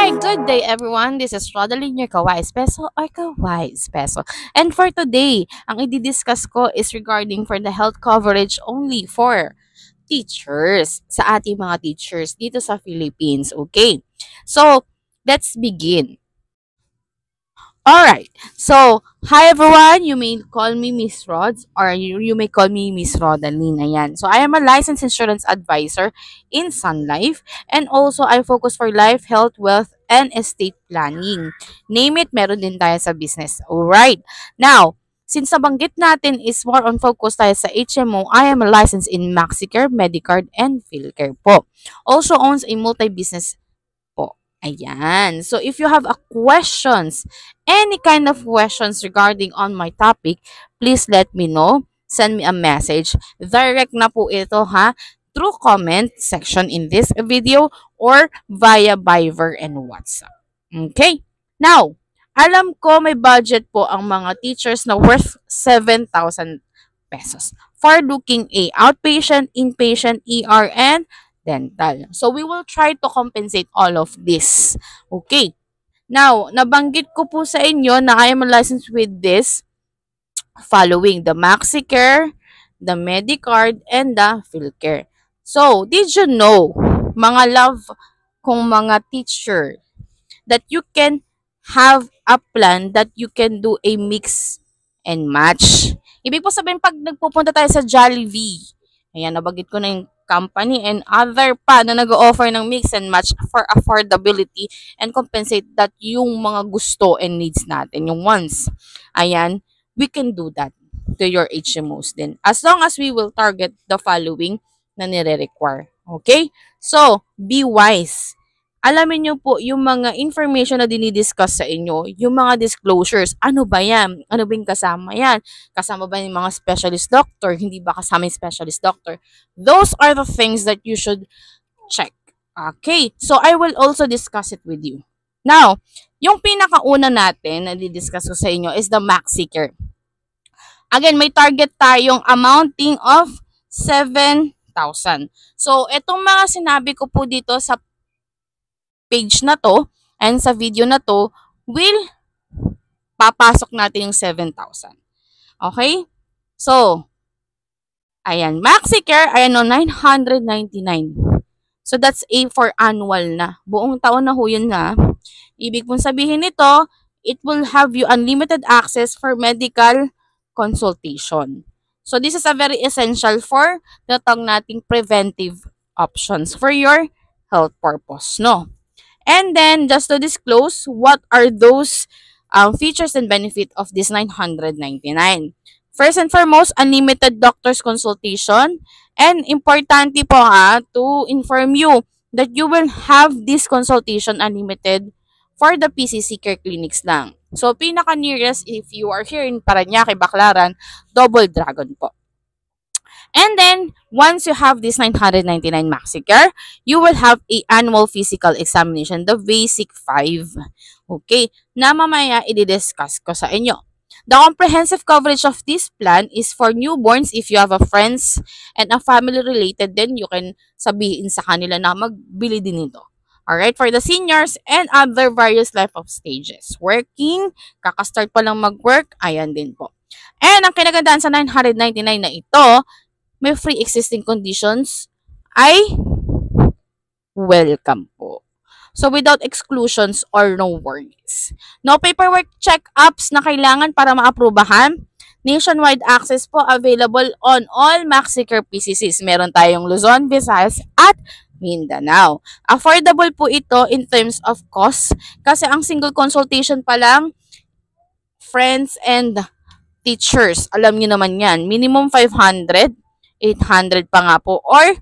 Alright, good day everyone. This is Rodaline, your Kawais Peso or Kawais Peso. And for today, ang i-discuss ko is regarding for the health coverage only for teachers, sa ating mga teachers dito sa Philippines. Okay? So, let's begin. Alright. So, hi everyone. You may call me Miss Rods or you may call me Miss Rodaline. Ayan. So, I am a licensed insurance advisor in Sun Life and also I focus for life, health, wealth, and estate planning. Name it, meron din tayo sa business. Alright. Now, since nabanggit natin is more on focus tayo sa HMO, I am a licensed in MaxiCare, Medicard, and PhilCare po. Also owns a multi-business po. Ayan. So, if you have a questions, any kind of questions regarding on my topic, please let me know. Send me a message. Direct na po ito ha, through comment section in this video or via Viber and WhatsApp. Okay? Now, alam ko may budget po ang mga teachers na worth 7,000 pesos for looking a outpatient, inpatient, ER, and dental. So, we will try to compensate all of this. Okay. Now, nabanggit ko po sa inyo na I am licensed with this following the MaxiCare, the Medicard, and the PhilCare. So, did you know, mga love kong mga teacher, that you can have a plan that you can do a mix and match? Ibig po sabihin, pag nagpupunta tayo sa Jollibee, ayan, nabanggit ko na yung company and other pa na nag-offer ng mix and match for affordability and compensate that yung mga gusto and needs natin, yung wants. Ayan, we can do that to your HMOs din. As long as we will target the following na nire-require. Okay? So, be wise. Alamin nyo po yung mga information na dinidiscuss sa inyo, yung mga disclosures. Ano ba yan? Ano ba yung kasama yan? Kasama ba yung mga specialist doctor? Hindi ba kasama yung specialist doctor? Those are the things that you should check. Okay? So, I will also discuss it with you. Now, yung pinakauna natin na didiscuss ko sa inyo is the MaxiCare. Again, may target tayong amounting of 7,000. So, itong mga sinabi ko po dito sa page na to and sa video na to will papasok natin yung 7,000. Okay? So, ayan. MaxiCare, ayan o, 999. So, that's a for annual na. Buong taon na ho yun na. Ibig pong sabihin nito, it will have you unlimited access for medical consultation. So, this is a very essential for the tawag nating preventive options for your health purpose, no? And then, just to disclose, what are those features and benefit of this 999? First and foremost, unlimited doctor's consultation. And importante po to inform you that you will have this consultation unlimited for the PCC Care Clinics lang. So, pinaka-nearest if you are here in Parañaque, Baclaran, Double Dragon po. And then, once you have this 999 MaxiCare, you will have a annual physical examination, the basic 5. Okay, na mamaya i-discuss ko sa inyo. The comprehensive coverage of this plan is for newborns. If you have a friends and a family related, then you can sabihin sa kanila na magbili din nito. Alright, for the seniors and other various life of stages. Working, kakastart pa lang mag-work, ayan din po. And ang kinagandaan sa 999 na ito, may free existing conditions ay welcome po. So, without exclusions or no worries. No paperwork check-ups na kailangan para maaprubahan. Nationwide access po available on all MaxiCare PCCs. Meron tayong Luzon, Visayas, at Mindanao. Affordable po ito in terms of cost kasi ang single consultation pa lang, friends and teachers, alam niyo naman yan, minimum 500, 800 pa nga po, or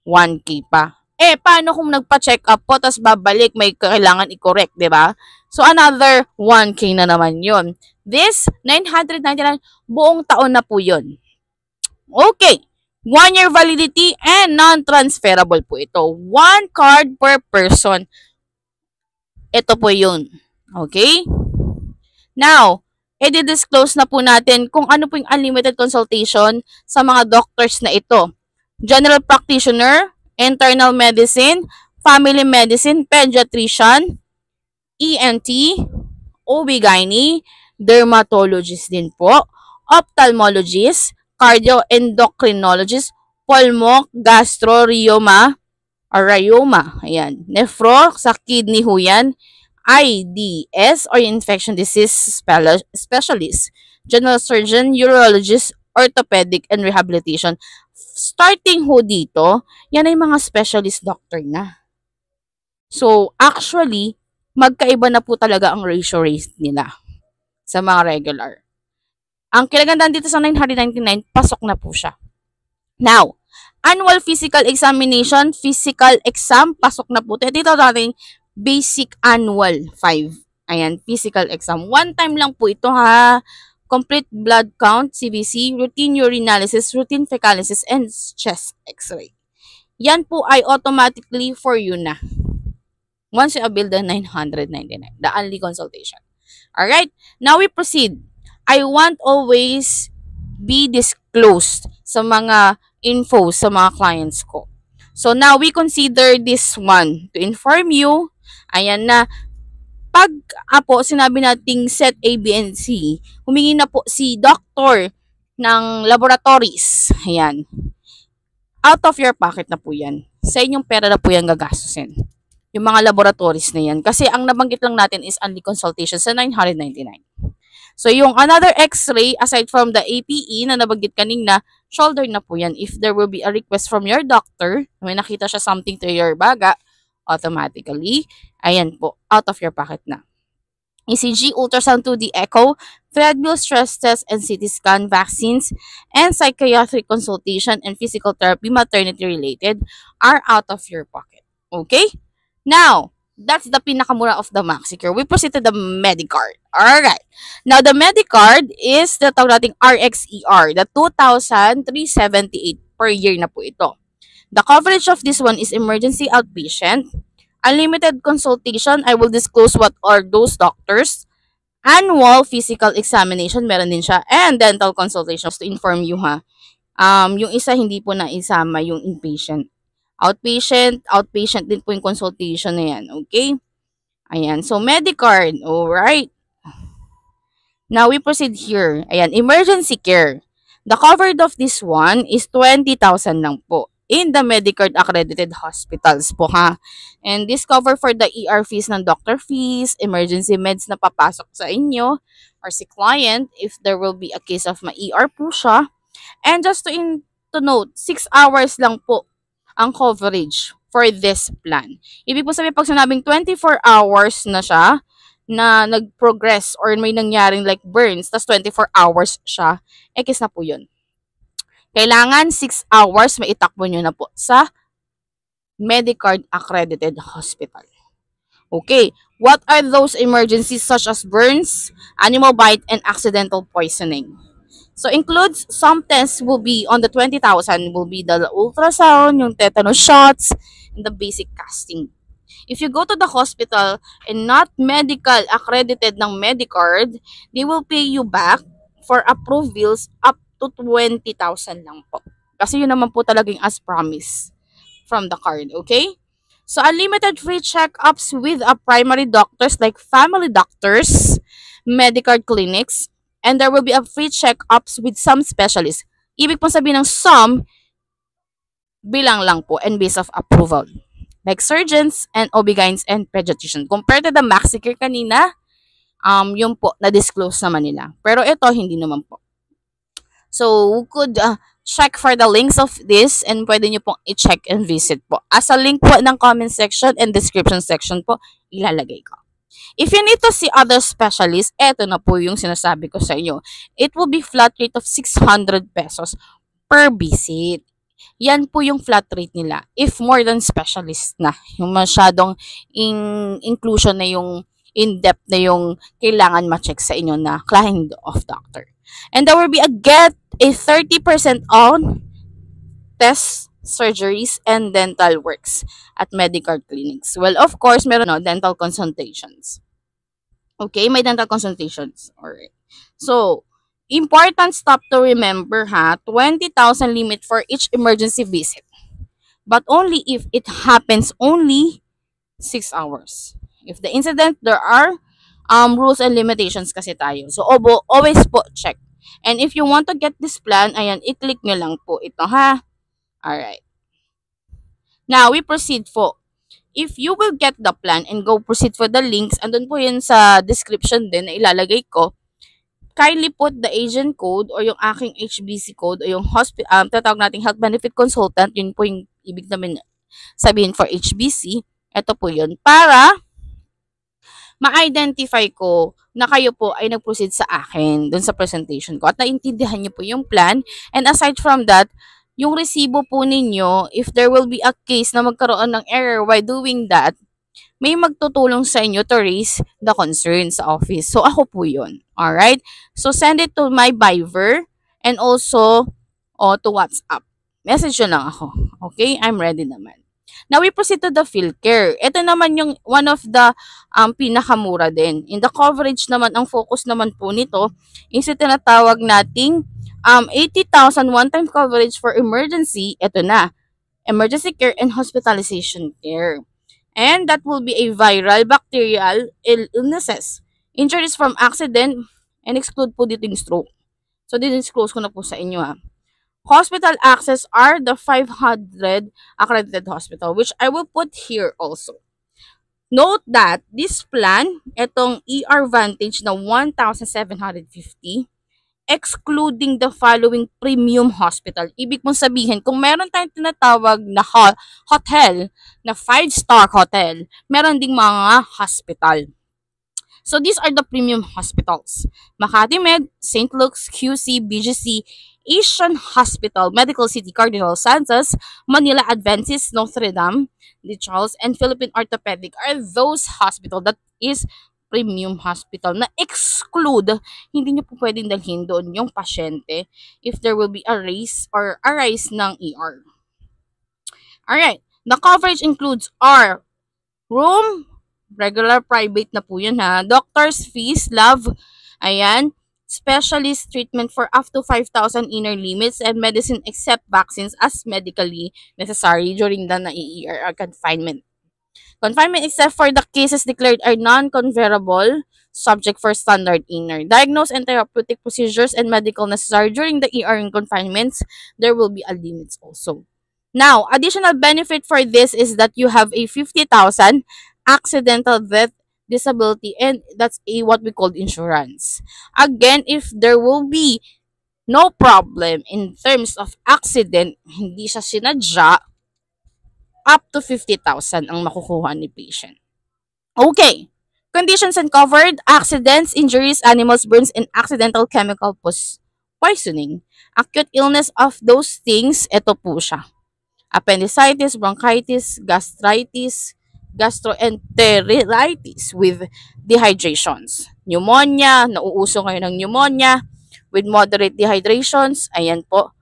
1K pa. Eh, paano kung nagpa-check up po, tapos babalik, may kailangan i-correct, di ba? So, another 1K na naman yun. This, 999, buong taon na po yun. Okay. 1-year validity and non-transferable po ito. 1 card per person. Ito po yun. Okay? Now, i-disclose na po natin kung ano po yung unlimited consultation sa mga doctors na ito. General practitioner, internal medicine, family medicine, pediatrician, ENT, OB-GYN, dermatologist din po, ophthalmologist, cardioendocrinologist, pulmo, gastro, rheuma, ayan, nephro, sa kidney ho yan, IDS or infection disease specialist, general surgeon, urologist, orthopedic and rehabilitation. Starting ho dito, yan ay mga specialist doctor na. So, actually, magkaiba na po talaga ang ratio rate nila sa mga regular. Ang kinagandaan dito sa 999, pasok na po siya. Now, annual physical examination, physical exam, pasok na po. Dito natin, basic annual 5. Ayan, physical exam. One time lang po ito ha. Complete blood count, CBC, routine urinalysis, routine fecalysis, and chest x-ray. Yan po ay automatically for you na. Once you avail the 999, the only consultation. Alright, now we proceed. I want always be disclosed sa mga info sa mga clients ko. So now we consider this one to inform you. Ayan na, pag po sinabi nating set A, B, and C, humingi na po si doctor ng laboratories. Ayan. Out of your pocket na po yan. Sa inyong pera na po yan gagastusin. Yung mga laboratories na yan. Kasi ang nabanggit lang natin is only consultation sa 999. So, yung another x-ray, aside from the APE na nabanggit kanina, shoulder na po yan. If there will be a request from your doctor, may nakita siya something to your baga, automatically, ayan po, out of your pocket na. ECG, ultrasound 2D echo, treadmill stress test and CT scan, vaccines, and psychiatric consultation and physical therapy, maternity related, are out of your pocket. Okay? Now, that's the pinakamura of the MaxiCare. We proceed to the Medicard. Alright. Now, the Medicard is the tawag nating RxER, the 2,378 per year na po ito. The coverage of this one is emergency outpatient, unlimited consultation. I will disclose what are those doctors. Annual physical examination, meron din siya, and dental consultations to inform you ha. Yung isa hindi po na isama yung inpatient. Outpatient din po yung consultation na yan. Okay? Ayan. So, Medicard. Alright. Now, we proceed here. Ayan. Emergency care. The covered of this one is 20,000 lang po in the Medicard accredited hospitals po ha. And this cover for the ER fees ng doctor fees, emergency meds na papasok sa inyo or si client if there will be a case of ma-ER po siya. And just to note, 6 hours lang po ang coverage for this plan. Ibig po sabihin, pag sinabing 24 hours na siya, na nag-progress or may nangyaring like burns, tas 24 hours siya, ekis na po yun. Kailangan 6 hours, maitakbo nyo na po sa Medicard accredited hospital. Okay, what are those emergencies such as burns, animal bite, and accidental poisoning? So, includes some tests will be on the 20,000 will be the ultrasound, yung tetanus shots, and the basic casting. If you go to the hospital and not medical accredited ng Medicard, they will pay you back for approved bills up to 20,000 lang po. Kasi yun naman po talagang as promised from the card, okay? So, unlimited free checkups with a primary doctors like family doctors, Medicard clinics, and there will be a free check-ups with some specialists. Ibig pong sabihin ng some, bilang lang po and based of approval. Like surgeons and OB-GYNs and pediatricians. Compared to the MaxiCare kanina, yun po, na-disclose naman nila. Pero ito, hindi naman po. So, we could check for the links of this and pwede nyo pong i-check and visit po. As a link po ng comment section and description section po, ilalagay ko. If you need to see other specialists, eto na po yung sinasabi ko sa inyo. It will be flat rate of 600 pesos per visit. Yan po yung flat rate nila. If more than specialist na, yung masyadong inclusion na yung in-depth na yung kailangan ma-check sa inyo na kind of doctor. And there will be get a 30% on tests, surgeries, and dental works at Medicard clinics. Well, of course, meron dental consultations. Okay, may dental consultations. Alright. So, important stop to remember ha, 20,000 limit for each emergency visit. But only if it happens only 6 hours. If the incident, there are rules and limitations kasi tayo. So, always po check. And if you want to get this plan, ayan, i-click nyo lang po ito, ha? Alright. Now, we proceed po. If you will get the plan and go proceed for the links, andun po yun sa description din na ilalagay ko, kindly put the agent code or yung aking HBC code o yung tatawag nating health benefit consultant, yun po yung ibig namin sabihin for HBC. Ito po yun. Para ma-identify ko na kayo po ay nag-proceed sa akin dun sa presentation ko at naintindihan niyo po yung plan. And aside from that, yung resibo po ninyo, if there will be a case na magkaroon ng error while doing that, may magtutulong sa inyo to raise the concern sa office. So, ako po yun. Alright? So, send it to my Viber and also to WhatsApp. Message nyo lang ako. Okay? I'm ready naman. Now, we proceed to the PhilCare. Ito naman yung one of the pinakamura din. In the coverage naman, ang focus naman po nito is yung tinatawag nating 80,000 one-time coverage for emergency. Ito na. Emergency care and hospitalization care. And that will be a viral, bacterial illnesses. Injuries from accident and exclude po dito yung stroke. So, din-disclose ko na po sa inyo, ha. Hospital access are the 500 accredited hospital, which I will put here also. Note that this plan, itong ER Vantage na 1,750, excluding the following premium hospital. Ibig mong sabihin, kung meron tayong tinatawag na hotel, na 5-star hotel, meron ding mga hospital. So, these are the premium hospitals. Makati Med, St. Luke's, QC, BGC, Asian Hospital, Medical City, Cardinal Santos, Manila Adventist, Notre Dame, the Charles, and Philippine Orthopedic are those hospital that is premium hospital na exclude, hindi nyo po pwedeng dalhin doon yung pasyente if there will be a rise ng ER. Alright, the coverage includes our room, regular private na po yun, ha, doctor's fees, love, ayan, specialist treatment for up to 5,000 inner limits and medicine except vaccines as medically necessary during the ER confinement. Confinement except for the cases declared are non-conferable, subject for standard inner. Diagnose and therapeutic procedures and medical necessary during the ER in confinements, there will be a limits also. Now, additional benefit for this is that you have a 50,000 accidental death, disability, and that's what we call insurance. Again, if there will be no problem in terms of accident, hindi siya sinadya, up to 50,000 ang makukuha ni patient. Okay. Conditions uncovered, accidents, injuries, animals, burns, and accidental chemical poisoning. Acute illness of those things, ito po siya. Appendicitis, bronchitis, gastritis, gastroenteritis with dehydrations. Pneumonia, nauuso ngayon ng pneumonia with moderate dehydrations. Ayan po.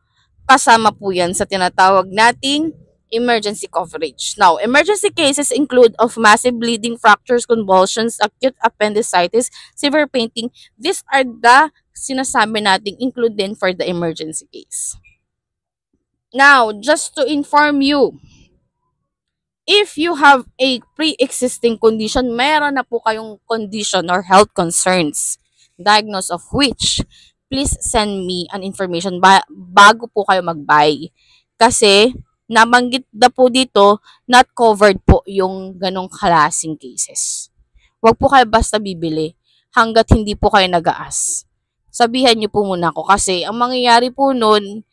Kasama po yan sa tinatawag nating emergency coverage. Now, emergency cases include of massive bleeding, fractures, convulsions, acute appendicitis, severe fainting. These are the sinasabi nating include din for the emergency case. Now, just to inform you, if you have a pre-existing condition, meron na po kayong condition or health concerns, diagnosis of which, please send me an information bago po kayo mag-buy. Kasi, nabanggit na po dito, not covered po yung ganong klaseng cases. Huwag po kayo basta bibili hanggat hindi po kayo nag-aas. Sabihan niyo po muna ako kasi ang mangyayari po nun,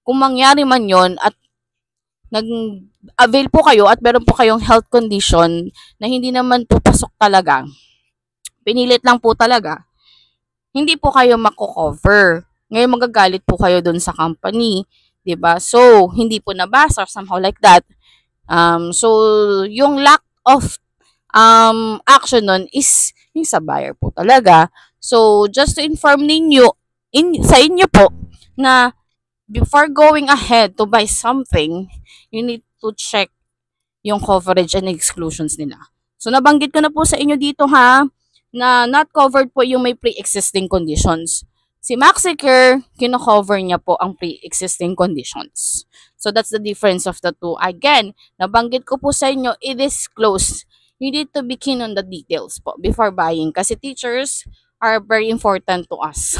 kung mangyari man yon at nag-avail po kayo at meron po kayong health condition na hindi naman pupasok talaga, pinilit lang po talaga, hindi po kayo mako-cover. Ngayon magagalit po kayo dun sa company, 'di ba? So, hindi po nabasa or somehow like that. So, yung lack of action nun is yung sa buyer po talaga. So, just to inform ninyo, sa inyo po, na before going ahead to buy something, you need to check yung coverage and exclusions nila. So, nabanggit ko na po sa inyo dito, ha, na not covered po yung may pre-existing conditions. Si MaxiCare, kino-cover niya po ang pre-existing conditions. So, that's the difference of the two. Again, nabanggit ko po sa inyo, i-disclose you need to be keen on the details po before buying kasi teachers are very important to us.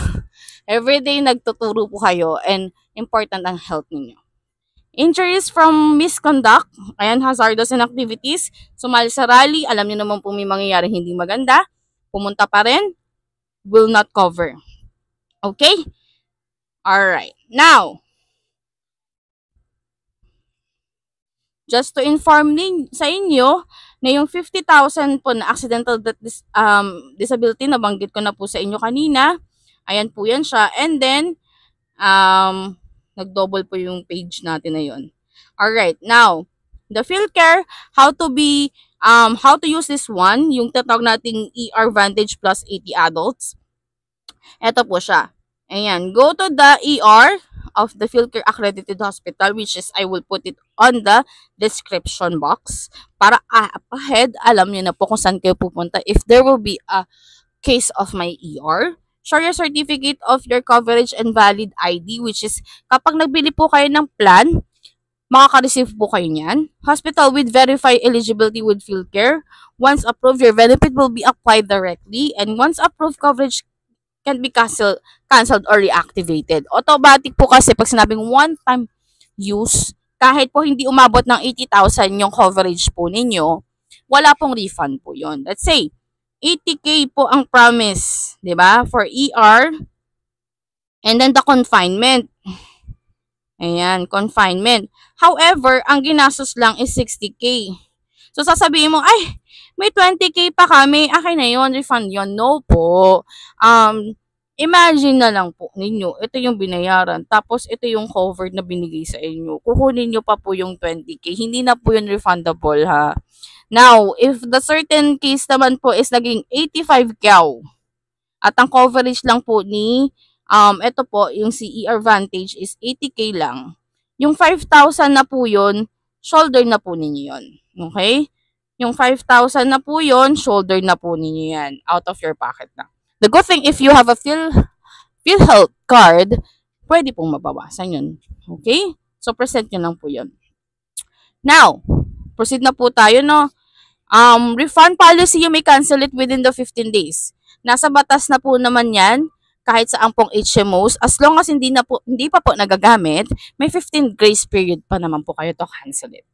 Everyday nagtuturo po kayo and important ang health ninyo. Injuries from misconduct, ayan, hazardous and activities, sumali sa rally, alam niyo naman po may mangyayari hindi maganda, pumunta pa rin, will not cover. Okay? Alright. Now, just to inform sa inyo na yung 50,000 po na accidental disability, nabanggit ko na po sa inyo kanina. Ayan po yan siya. And then, nag-double po yung page natin na yun. Alright, now, the PhilCare, how to use this one, yung tatawag nating ER Vantage plus 80 adults. Ito po siya. Ayan, go to the ER of the PhilCare accredited hospital, which is, I will put it on the description box para ahead, alam niyo na po kung saan kayo pupunta if there will be a case of my ER. Show your certificate of your coverage and valid ID, which is kapag nagbili po kayo ng plan, makaka-receive po kayo niyan. Hospital with verified eligibility with PhilCare. Once approved, your benefit will be applied directly, and once approved, coverage can be canceled or reactivated. Automatic po kasi pag sinabing one-time use, kahit po hindi umabot ng 80,000 yung coverage po ninyo, wala pong refund po yon. Let's say, 80K po ang promise, di ba? For ER, and then the confinement. Ayan, confinement. However, ang ginastos lang is 60K. So, sasabihin mo, ay, may 20K pa kami, akin na yun, refund yun. No po. Imagine na lang po ninyo, ito yung binayaran, tapos ito yung covered na binigay sa inyo. Kukunin nyo pa po yung 20K. Hindi na po yun refundable, ha. Now, if the certain case naman po is naging 85K, at ang coverage lang po ni, ito po, yung CER Vantage is 80K lang. Yung 5,000 na po yun, shoulder na po ninyo yun. Okay? Yung 5,000 na po yun, shoulder na po ninyo yan. Out of your pocket na. The good thing, if you have a PhilHealth card, pwede pong mabawasan yun. Okay? So, present nyo lang po yun. Now, proceed na po tayo, no? Refund policy, you may cancel it within the 15 days. Nasa batas na po naman yan, kahit sa pong HMOs, as long as hindi pa po nagagamit, may 15 grace period pa naman po kayo to cancel it.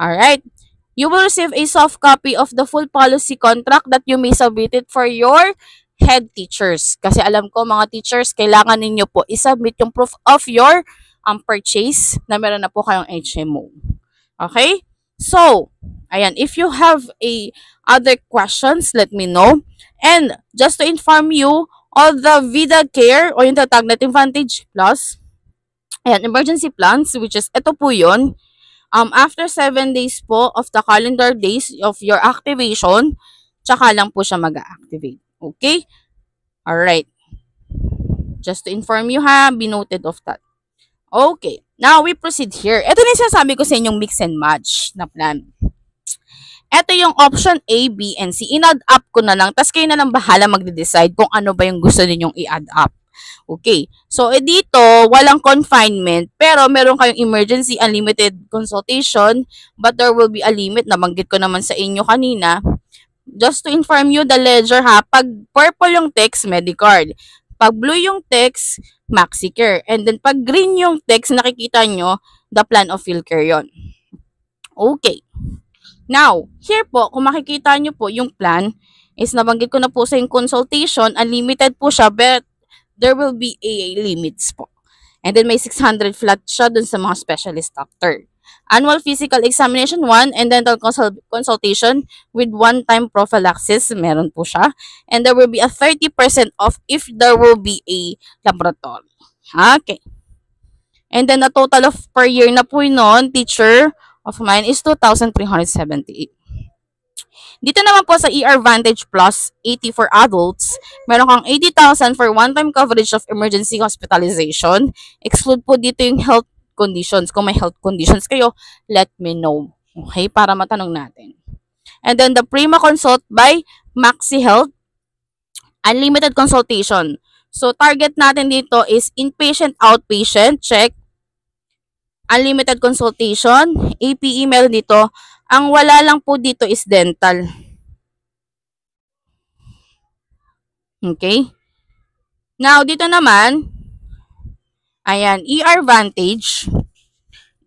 Alright? You will receive a soft copy of the full policy contract that you may submit it for your head teachers. Kasi alam ko, mga teachers, kailangan ninyo po isubmit yung proof of your purchase na meron na po kayong HMO. Okay? So, ayan, if you have other questions, let me know. And just to inform you, all the Vida Care o yung tatag natin Vantage Plus, ayan, emergency plans, which is, ito po yun. After 7 days po of the calendar days of your activation, tsaka lang po siya mag-activate. Okay? Alright. Just to inform you ha, be noted of that. Okay. Now, we proceed here. Ito na yung sinasabi ko sa inyong mix and match na plan. Ito yung option A, B, and C. In-add up ko na lang. Tapos kayo na lang bahala magde-decide kung ano ba yung gusto ninyong i-add up. Okay. So, dito, walang confinement, pero meron kayong emergency unlimited consultation, but there will be a limit. Nabanggit ko naman sa inyo kanina. Just to inform you, the ledger ha, pag purple yung text, Medicard. Pag blue yung text, MaxiCare. And then, pag green yung text, nakikita nyo, the plan of PhilCare yon. Okay. Now, here po, kung makikita nyo po, yung plan is nabanggit ko na po sa yung consultation, unlimited po siya, but there will be a limits po. And then may 600 flat siya dun sa mga specialist doctor. Annual physical examination 1 and dental consultation with one-time prophylaxis, meron po siya. And there will be a 30% off if there will be a laboratory. Okay. And then the total of per year na po yun, teacher of mine is 2,378. Dito naman po sa ER Vantage Plus 80 for adults, meron kang 80,000 for one-time coverage of emergency hospitalization. Exclude po dito yung health conditions. Kung may health conditions kayo, let me know. Okay? Para matanong natin. And then the Prima Consult by Maxi Health, unlimited consultation. So, target natin dito is inpatient, outpatient, check. Unlimited consultation, APE meron dito. Ang wala lang po dito is dental. Okay? Now, dito naman, ayan, ER Vantage,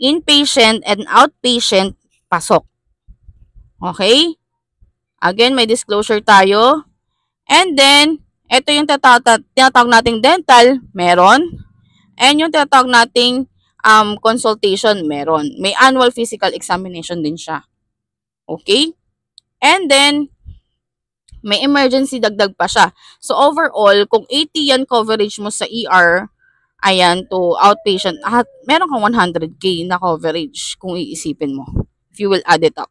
inpatient and outpatient, pasok. Okay? Again, may disclosure tayo. And then, ito yung tinatawag nating dental, meron. And yung tinatawag nating consultation, meron. May annual physical examination din siya. Okay? And then, may emergency dagdag pa siya. So, overall, kung 80 yan coverage mo sa ER, ayan, to outpatient, meron kang 100K na coverage kung iisipin mo. If you will add it up.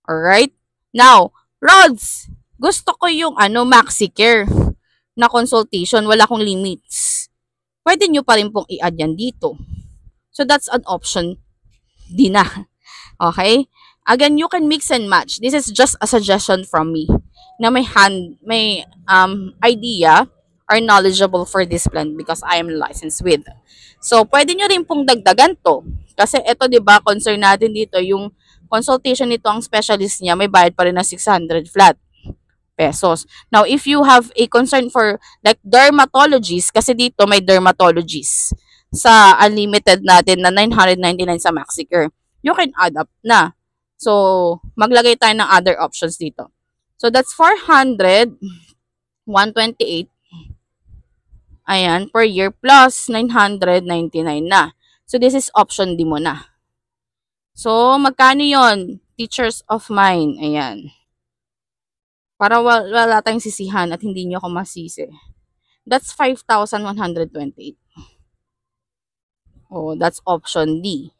Alright? Now, Rods, gusto ko yung MaxiCare na consultation. Wala akong limits. Pwede nyo pa rin pong i-add yan dito. So, that's an option din na. Okay? Again, you can mix and match. This is just a suggestion from me na may idea or knowledgeable for this plan because I am licensed with. So, pwede nyo rin pong dagdagan to. Kasi ito, di ba, concern natin dito, yung consultation nito, ang specialist niya, may bayad pa rin na 600 flat pesos. Now, if you have a concern for like dermatologist, kasi dito may dermatologist sa unlimited natin na 999 sa MaxiCare, you can add up na. So, maglagay tayo ng other options dito. So, that's 400, 128, ayan, per year plus 999 na. So, this is option D mo na. So, magkano yon? Teachers of mine, ayan. Para wala tayong sisihan at hindi nyo ako masisi. That's 5,128. Oh, that's option D.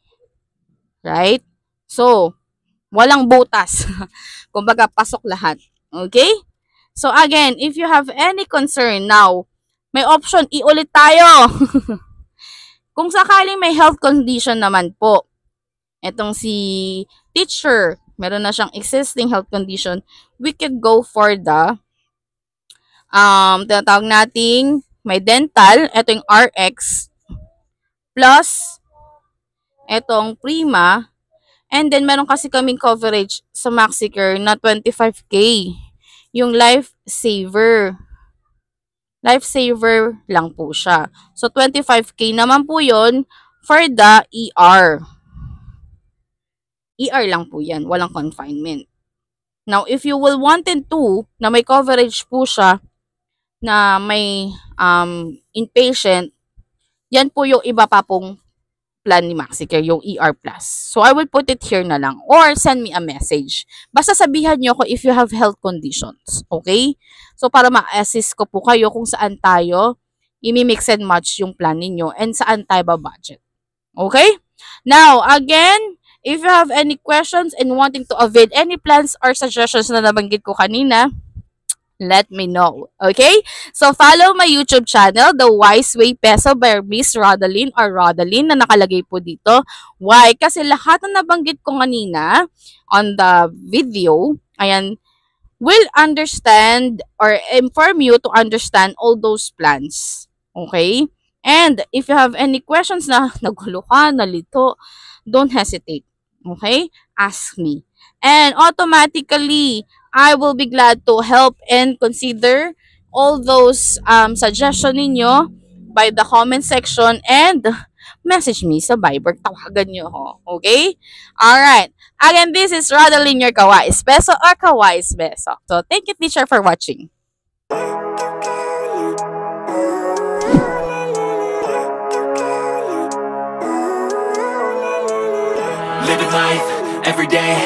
Right? So, walang butas. Kumbaga, pasok lahat. Okay? So, again, if you have any concern now, may option, iulit tayo. Kung sakaling may health condition naman po, etong si teacher, meron na siyang existing health condition, we could go for the tinatawag nating may dental, ito yung RX, plus etong Prima, and then meron kasi kaming coverage sa MaxiCare na 25K, yung Life Saver. Life Saver lang po siya. So, 25K naman po yon for the ER. ER lang po yan. Walang confinement. Now, if you will wanted to, na may coverage po siya, na may inpatient, yan po yung iba pa pong plan ni MaxiCare, yung ER+. So, I will put it here na lang. Or, send me a message. Basta sabihan nyo ko if you have health conditions. Okay? So, para ma-assist ko po kayo kung saan tayo imi-mix and match yung plan ninyo and saan tayo ba-budget. Okay? Now, again, if you have any questions and wanting to avail any plans or suggestions na nabanggit ko kanina, let me know. Okay? So, follow my YouTube channel, The Wise Way Peso by Miss Rodaline or Rodaline na nakalagay po dito. Why? Kasi lahat na nabanggit ko kanina on the video, ayan, will understand or inform you to understand all those plans. Okay? And if you have any questions na nagulo ka, nalito, don't hesitate. Okay? Ask me. And automatically, I will be glad to help and consider all those suggestion ninyo by the comment section and message me sa Viber. Tawagan nyo ako. Okay? Alright. Again, this is Rodaline, your Kawais Beso or Kawais Beso. So, thank you, teacher, for watching. Living life every day